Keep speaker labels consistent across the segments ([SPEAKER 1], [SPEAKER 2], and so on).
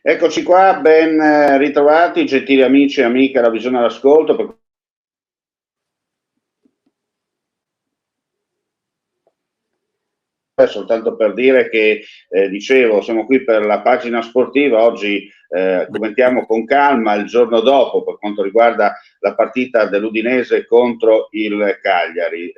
[SPEAKER 1] Eccoci qua, ben ritrovati, gentili amici e amiche alla visione all'ascolto. Soltanto per dire che, dicevo, siamo qui per la pagina sportiva, oggi commentiamo con calma il giorno dopo per quanto riguarda la partita dell'Udinese contro il Cagliari,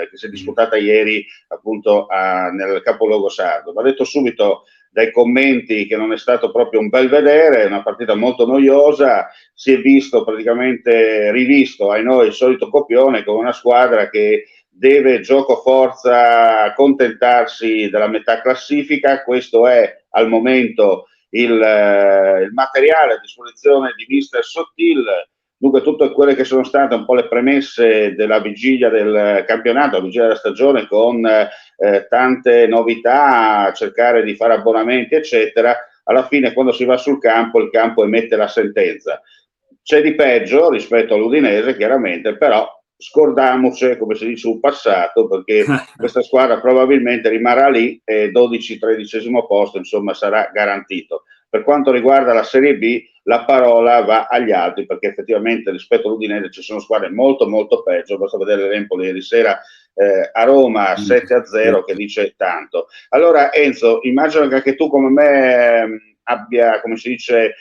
[SPEAKER 1] che si è disputata ieri appunto nel capoluogo sardo. Va detto subito dai commenti che non è stato proprio un bel vedere, è una partita molto noiosa, si è visto praticamente rivisto ai noi il solito copione con una squadra che deve gioco forza accontentarsi della metà classifica. Questo è al momento il materiale a disposizione di Mister Sottil. Dunque tutte quelle che sono state un po' le premesse della vigilia del campionato, la vigilia della stagione, con tante novità, cercare di fare abbonamenti eccetera, alla fine quando si va sul campo il campo emette la sentenza. C'è di peggio rispetto all'Udinese chiaramente, però scordamoci, come si dice, un passato, perché questa squadra probabilmente rimarrà lì e 12-13 posto insomma sarà garantito. Per quanto riguarda la Serie B, la parola va agli altri, perché effettivamente rispetto all'Udinese ci sono squadre molto molto peggio. Basta vedere l'Empoli ieri sera a Roma 7-0 che dice tanto. Allora Enzo, immagino che anche tu come me abbia, come si dice,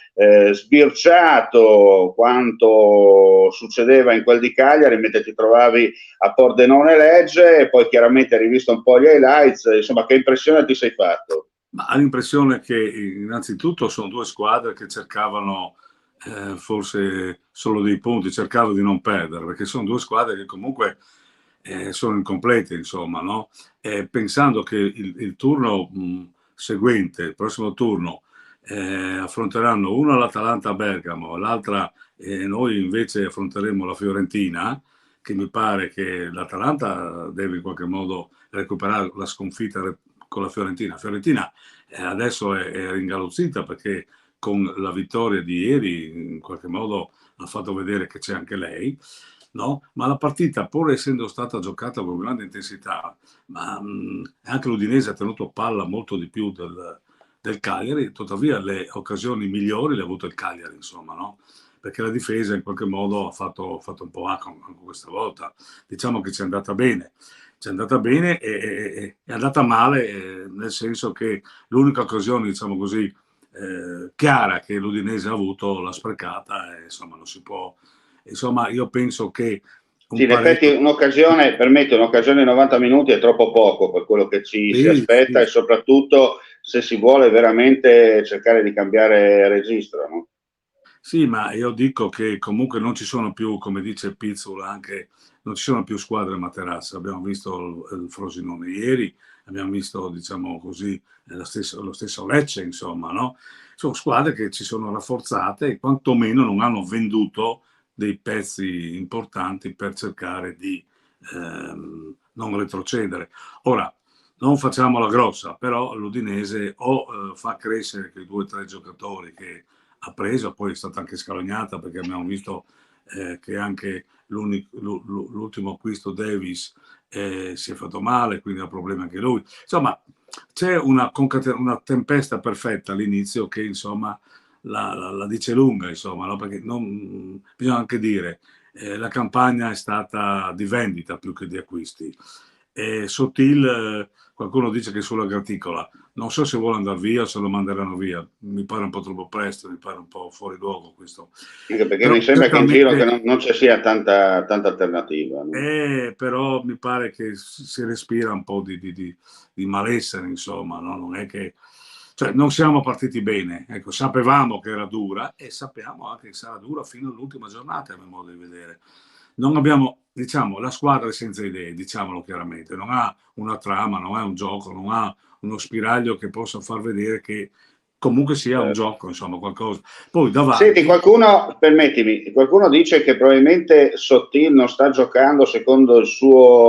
[SPEAKER 1] sbirciato quanto succedeva in quel di Cagliari mentre ti trovavi a Pordenone Legge, e poi chiaramente hai rivisto un po' gli highlights. Insomma, che impressione ti sei fatto?
[SPEAKER 2] Ma ho l'impressione che innanzitutto sono due squadre che cercavano forse solo dei punti, cercavano di non perdere, perché sono due squadre che comunque sono incomplete, insomma, no? Pensando che il turno seguente, il prossimo turno, affronteranno uno l'Atalanta a Bergamo, l'altra noi invece affronteremo la Fiorentina, che mi pare che l'Atalanta deve in qualche modo recuperare la sconfitta con la Fiorentina. Fiorentina adesso è ringalluzzita perché con la vittoria di ieri in qualche modo ha fatto vedere che c'è anche lei, no? Ma la partita, pur essendo stata giocata con grande intensità, ma anche l'Udinese ha tenuto palla molto di più del Cagliari, tuttavia le occasioni migliori le ha avute il Cagliari, insomma, no? Perché la difesa in qualche modo ha fatto un po' anche questa volta. Diciamo che ci è andata bene. Ci è andata bene e è andata male, nel senso che l'unica occasione, diciamo così, chiara che l'Udinese ha avuto l'ha sprecata e insomma non si può. Insomma, io penso che
[SPEAKER 1] Sì, in effetti un'occasione, permette, un'occasione in 90 minuti è troppo poco per quello che ci si aspetta,
[SPEAKER 2] sì.
[SPEAKER 1] e soprattutto se si vuole veramente cercare di cambiare registro, no?
[SPEAKER 2] Sì, ma io dico che comunque non ci sono più, come dice Pizzula, anche non ci sono più squadre materasse. Abbiamo visto il Frosinone ieri, abbiamo visto, diciamo così, lo stesso Lecce, insomma, no? Sono squadre che si sono rafforzate e quantomeno non hanno venduto dei pezzi importanti per cercare di non retrocedere. Ora, non facciamola grossa, però l'Udinese o fa crescere quei 2 o 3 giocatori che ha preso, poi è stata anche scalognata perché abbiamo visto che anche l'ultimo acquisto Davis si è fatto male, quindi ha problemi anche lui. Insomma, c'è una tempesta perfetta all'inizio che insomma la dice lunga, insomma, no? Perché bisogna anche dire la campagna è stata di vendita più che di acquisti. Sottil, qualcuno dice che è sulla graticola, non so se vuole andare via o se lo manderanno via, mi pare un po' troppo presto, mi pare un po' fuori luogo questo.
[SPEAKER 1] Anche perché
[SPEAKER 2] Però
[SPEAKER 1] mi sembra che in giro che non ci sia tanta alternativa, no?
[SPEAKER 2] Però mi pare che si respira un po' di malessere, insomma, no? Non è che, cioè, non siamo partiti bene, ecco, sapevamo che era dura e sappiamo anche che sarà dura fino all'ultima giornata, a mio modo di vedere. Non abbiamo, diciamo, la squadra è senza idee, diciamolo chiaramente, non ha una trama, non ha un gioco, non ha uno spiraglio che possa far vedere che comunque sia un gioco, insomma, qualcosa. Poi davanti.
[SPEAKER 1] Senti, qualcuno, permettimi, qualcuno dice che probabilmente Sottil non sta giocando secondo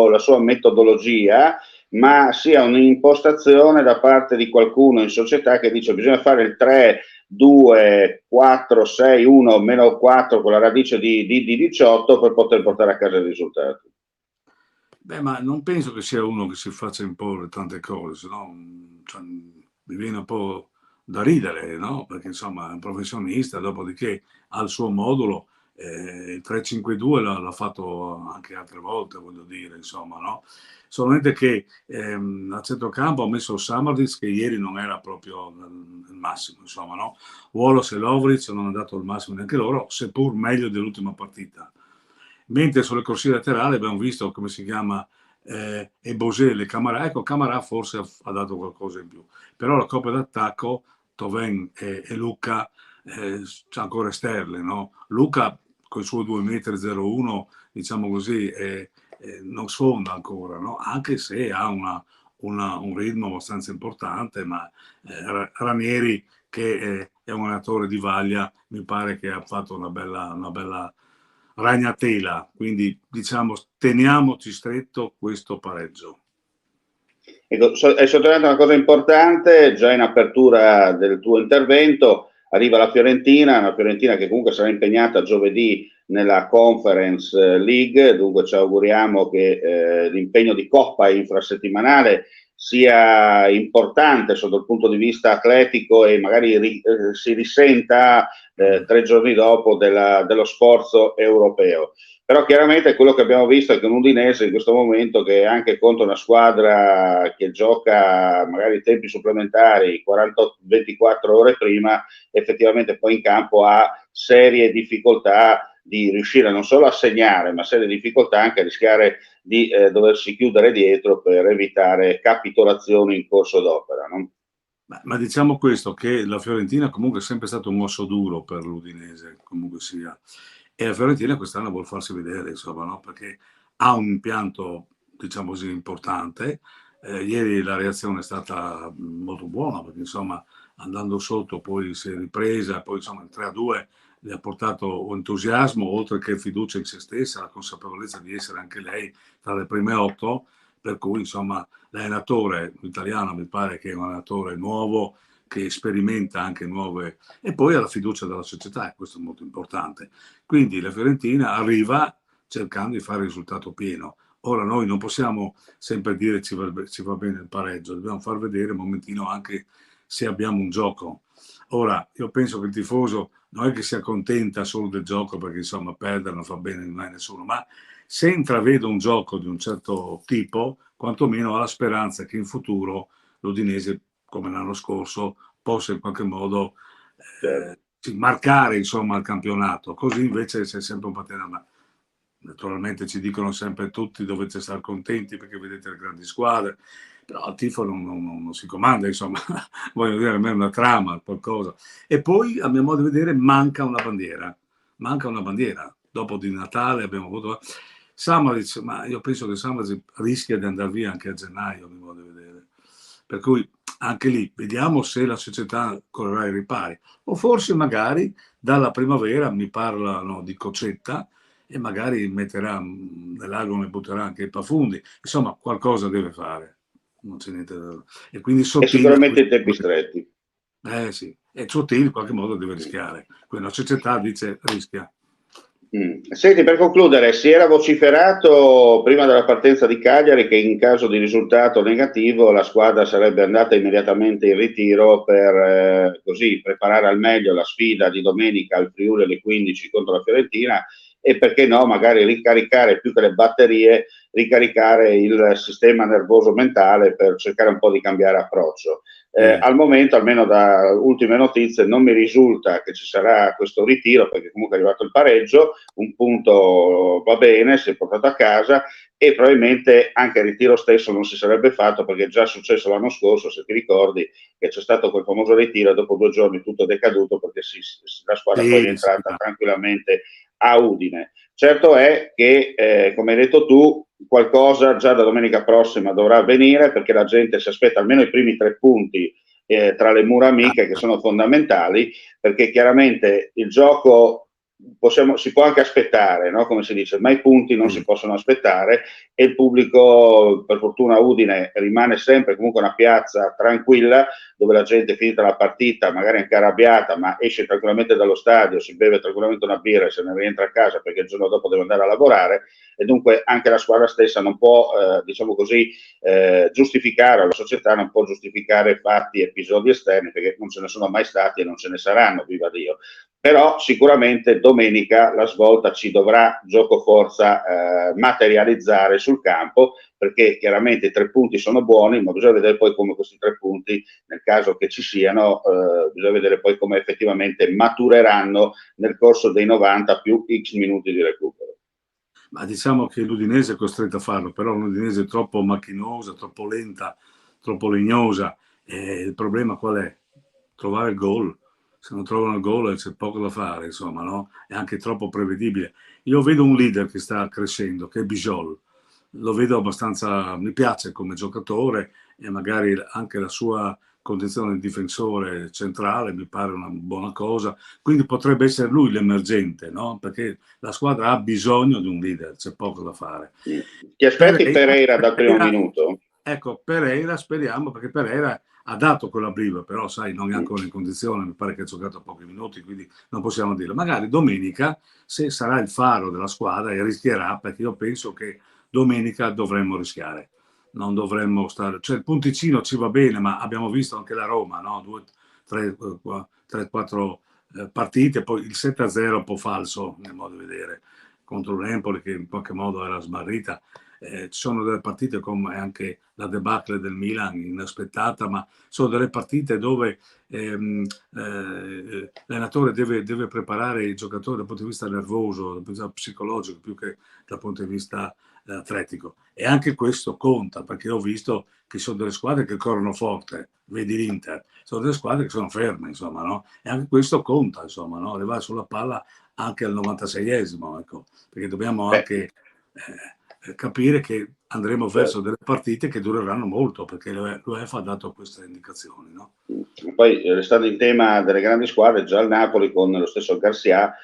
[SPEAKER 1] la sua metodologia, ma sia un'impostazione da parte di qualcuno in società che dice che bisogna fare il 3, 2, 4, 6, 1, meno 4 con la radice di 18 per poter portare a casa il risultato.
[SPEAKER 2] Beh, ma non penso che sia uno che si faccia imporre tante cose, no? Cioè, mi viene un po' da ridere, no? Perché insomma è un professionista, dopodiché ha il suo modulo, il 3-5-2 l'ha fatto anche altre volte, voglio dire, insomma, no? Solamente che a centrocampo ha messo Samarditz, che ieri non era proprio il massimo, insomma, no? Wallace e Lovric non hanno dato il massimo neanche loro, seppur meglio dell'ultima partita. Mentre sulle corsie laterali abbiamo visto, come si chiama, e Bosé e Camarà. Ecco, Camarà forse ha dato qualcosa in più, però la coppia d'attacco, Thauvin e Luca, c'è ancora Sterle, no? Luca con i suoi 2,01 m, diciamo così, non sfonda ancora, no? Anche se ha un ritmo abbastanza importante, ma Ranieri, che è un allenatore di vaglia, mi pare che ha fatto una bella ragnatela, quindi diciamo teniamoci stretto questo pareggio.
[SPEAKER 1] Ecco, hai sottolineato una cosa importante, già in apertura del tuo intervento, arriva la Fiorentina che comunque sarà impegnata giovedì nella Conference League, dunque ci auguriamo che l'impegno di Coppa infrasettimanale sia importante sotto il punto di vista atletico e magari si risenta 3 giorni dopo dello sforzo europeo. Però chiaramente quello che abbiamo visto è che un Udinese in questo momento, che anche contro una squadra che gioca magari tempi supplementari 24 ore prima, effettivamente poi in campo ha serie difficoltà di riuscire non solo a segnare, ma serie difficoltà anche a rischiare di doversi chiudere dietro per evitare capitolazioni in corso d'opera, no?
[SPEAKER 2] Ma diciamo questo, che la Fiorentina comunque è sempre stato un osso duro per l'Udinese, comunque sia. E la Fiorentina quest'anno vuol farsi vedere, insomma, no? Perché ha un impianto, diciamo così, importante. Ieri la reazione è stata molto buona, perché insomma andando sotto poi si è ripresa, poi insomma il 3-2 le ha portato entusiasmo, oltre che fiducia in se stessa, la consapevolezza di essere anche lei tra le prime 8, per cui insomma l'allenatore italiano mi pare che è un allenatore nuovo, che sperimenta anche nuove, e poi ha la fiducia della società, e questo è molto importante. Quindi la Fiorentina arriva cercando di fare il risultato pieno. Ora noi non possiamo sempre dire ci va bene il pareggio, dobbiamo far vedere un momentino anche se abbiamo un gioco. Ora, io penso che il tifoso non è che si accontenta solo del gioco, perché insomma perdere non fa bene mai a nessuno, ma se intravedo un gioco di un certo tipo, quantomeno ha la speranza che in futuro l'Udinese, come l'anno scorso, possa in qualche modo marcare insomma il campionato. Così invece c'è sempre un patema. Ma naturalmente ci dicono sempre tutti dovete stare contenti perché vedete le grandi squadre, però il tifo non si comanda, insomma, voglio dire, almeno una trama, qualcosa. E poi, a mio modo di vedere, manca una bandiera. Dopo di Natale abbiamo avuto Samaric, ma io penso che Samaric rischia di andare via anche a gennaio, a mio modo di vedere. Per cui anche lì vediamo se la società correrà ai ripari, o forse magari dalla primavera mi parlano di Coccetta e magari metterà nell'ago, ne butterà anche i Pafundi, insomma qualcosa deve fare, non c'è niente da... E quindi Sottile,
[SPEAKER 1] sicuramente in tempi stretti.
[SPEAKER 2] Sì, e Sottile in qualche modo deve rischiare, quindi la società dice rischia.
[SPEAKER 1] Senti, per concludere, si era vociferato prima della partenza di Cagliari che in caso di risultato negativo la squadra sarebbe andata immediatamente in ritiro per così preparare al meglio la sfida di domenica al Friuli alle 15 contro la Fiorentina, e perché no, magari ricaricare più che le batterie, ricaricare il sistema nervoso mentale per cercare un po' di cambiare approccio. Al momento, almeno da ultime notizie, non mi risulta che ci sarà questo ritiro, perché comunque è arrivato il pareggio, un punto va bene, si è portato a casa, e probabilmente anche il ritiro stesso non si sarebbe fatto, perché è già successo l'anno scorso, se ti ricordi, che c'è stato quel famoso ritiro e dopo 2 giorni tutto decaduto, perché la squadra poi è entrata tranquillamente a Udine. Certo è che, come hai detto tu, qualcosa già da domenica prossima dovrà avvenire, perché la gente si aspetta almeno i primi 3 punti tra le mura amiche, che sono fondamentali, perché chiaramente il gioco si può anche aspettare, no? Come si dice, ma i punti non si possono aspettare, e il pubblico, per fortuna Udine rimane sempre comunque una piazza tranquilla, dove la gente, finita la partita, magari anche arrabbiata, ma esce tranquillamente dallo stadio, si beve tranquillamente una birra e se ne rientra a casa perché il giorno dopo deve andare a lavorare, e dunque anche la squadra stessa non può, diciamo così, giustificare, la società non può giustificare fatti, episodi esterni, perché non ce ne sono mai stati e non ce ne saranno, viva Dio. Però sicuramente domenica la svolta ci dovrà gioco forza materializzare sul campo, perché chiaramente i 3 punti sono buoni, ma bisogna vedere poi come questi 3 punti, nel caso che ci siano, bisogna vedere poi come effettivamente matureranno nel corso dei 90 più X minuti di recupero.
[SPEAKER 2] Ma diciamo che l'Udinese è costretto a farlo, però l'Udinese è troppo macchinosa, troppo lenta, troppo legnosa. E il problema qual è? Trovare il gol. Se non trovano il gol c'è poco da fare, insomma, no? È anche troppo prevedibile. Io vedo un leader che sta crescendo, che è Bijol. Lo vedo abbastanza, mi piace come giocatore, e magari anche la sua condizione di difensore centrale mi pare una buona cosa, quindi potrebbe essere lui l'emergente, no? Perché la squadra ha bisogno di un leader, c'è poco da fare.
[SPEAKER 1] Ti aspetti Pereira dal primo minuto?
[SPEAKER 2] Ecco, Pereira speriamo, perché Pereira ha dato quella briva, però sai, non è ancora in condizione, mi pare che ha giocato pochi minuti, quindi non possiamo dirlo. Magari domenica, se sarà il faro della squadra, e rischierà, perché io penso che domenica dovremmo rischiare, non dovremmo stare, cioè il punticino ci va bene, ma abbiamo visto anche la Roma, no? 3-4 partite, poi il 7-0 un po' falso nel modo di vedere, contro l'Empoli che in qualche modo era smarrita. Ci sono delle partite come anche la debacle del Milan, inaspettata, ma sono delle partite dove l'allenatore deve preparare il giocatore dal punto di vista nervoso, dal punto di vista psicologico, più che dal punto di vista atletico. E anche questo conta, perché ho visto che sono delle squadre che corrono forte, vedi l'Inter, sono delle squadre che sono ferme, insomma, no? E anche questo conta, insomma, no? Arrivare sulla palla anche al 96esimo, ecco, perché dobbiamo anche capire che andremo verso delle partite che dureranno molto, perché l'UEFA ha dato queste indicazioni, no?
[SPEAKER 1] Poi, restando in tema delle grandi squadre, già il Napoli con lo stesso Garcia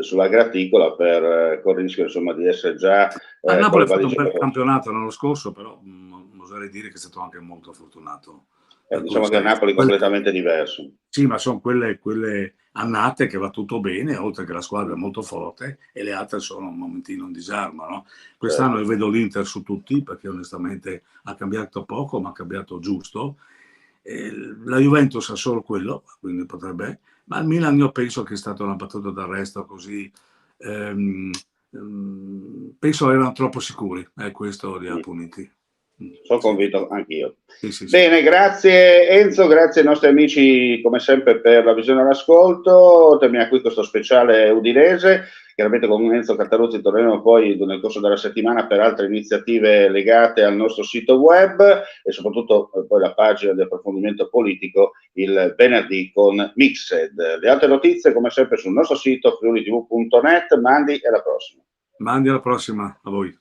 [SPEAKER 1] sulla graticola corre il rischio, insomma, di essere già
[SPEAKER 2] il Napoli ha fatto un bel campionato l'anno scorso, però oserei dire che è stato anche molto fortunato.
[SPEAKER 1] Diciamo che il Napoli è completamente diverso.
[SPEAKER 2] Sì, ma sono quelle annate che va tutto bene, oltre che la squadra è molto forte, e le altre sono un momentino in disarmo, no? Quest'anno io vedo l'Inter su tutti, perché onestamente ha cambiato poco, ma ha cambiato giusto. La Juventus ha solo quello, quindi potrebbe, ma il Milan io penso che è stata una battuta d'arresto così, penso erano troppo sicuri, questo li ha puniti.
[SPEAKER 1] Sono convinto anch'io.
[SPEAKER 2] Sì.
[SPEAKER 1] Bene, grazie Enzo, grazie ai nostri amici come sempre per la visione e l'ascolto. Termina qui questo speciale udinese. Chiaramente con Enzo Cantaruzzi torneremo poi nel corso della settimana per altre iniziative legate al nostro sito web e soprattutto poi la pagina di approfondimento politico il venerdì con Mixed. Le altre notizie come sempre sul nostro sito friulitv.net. Mandi e alla prossima.
[SPEAKER 2] Mandi alla prossima a voi.